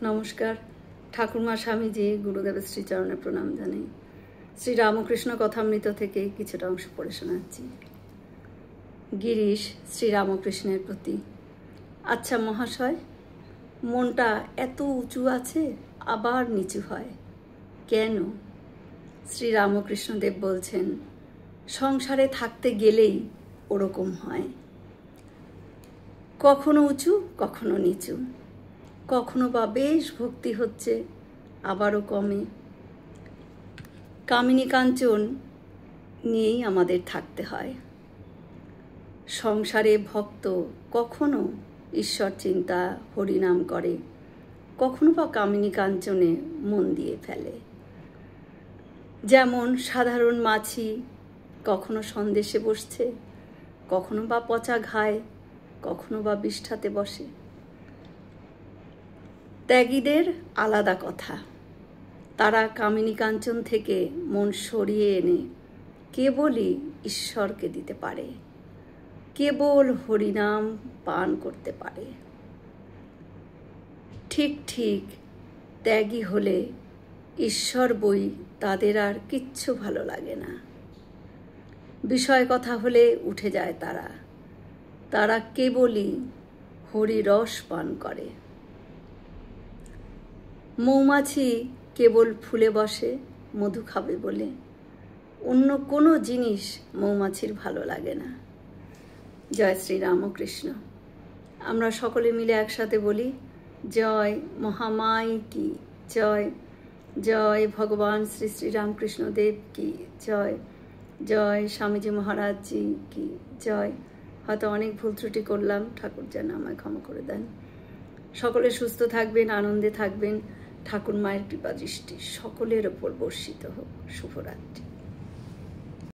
নমস্কার। ঠাকুরমা স্বামীজি গুরুদেবের শ্রীচরণে প্রণাম জানাই। শ্রী রামকৃষ্ণ কথামৃত থেকে কিছুটা অংশ পড়ে শোনাচ্ছি। গিরিশ শ্রীরামকৃষ্ণের প্রতি। আচ্ছা মহাশয়, মনটা এত উঁচু আছে আবার নিচু হয় কেন? শ্রীরামকৃষ্ণদেব বলছেন, সংসারে থাকতে গেলেই ওরকম হয়, কখনো উঁচু কখনো নিচু, কখনো বা বেশ ভক্তি হচ্ছে আবারও কমে। কামিনী কাঞ্চন নিয়েই আমাদের থাকতে হয়। সংসারে ভক্ত কখনো ঈশ্বর চিন্তা হরিনাম করে, কখনো বা কামিনী কাঞ্চনে মন দিয়ে ফেলে। যেমন সাধারণ মাছি কখনো সন্দেশে বসছে, কখনো বা পচা ঘায়ে, কখনো বা বিষ্ঠাতে বসে। ত্যাগীদের আলাদা কথা, তারা কামিনী কাঞ্চন থেকে মন সরিয়ে এনে কেবলই ঈশ্বরকে দিতে পারে, কেবল হরিনাম পান করতে পারে। ঠিক ঠিক ত্যাগী হলে ঈশ্বর বই তাদের আর কিচ্ছু ভালো লাগে না। বিষয় কথা হলে উঠে যায় তারা, তারা কেবলই হরিরস পান করে। মৌমাছি কেবল ফুলে বসে মধু খাবে বলে, অন্য কোনো জিনিস মৌমাছির ভালো লাগে না। জয় শ্রী রামকৃষ্ণ। আমরা সকলে মিলে একসাথে বলি, জয় মহামাই কি জয়, জয় ভগবান শ্রী শ্রী রামকৃষ্ণ দেব কি জয়, জয় স্বামীজি মহারাজজি কি জয়। হয়তো অনেক ভুল ত্রুটি করলাম, ঠাকুর যেন আমায় ক্ষমা করে দেন। সকলে সুস্থ থাকবেন, আনন্দে থাকবেন। ঠাকুর মায়ের কৃপা দৃষ্টি সকলের ওপর বর্ষিত হোক। শুভরাত্রি।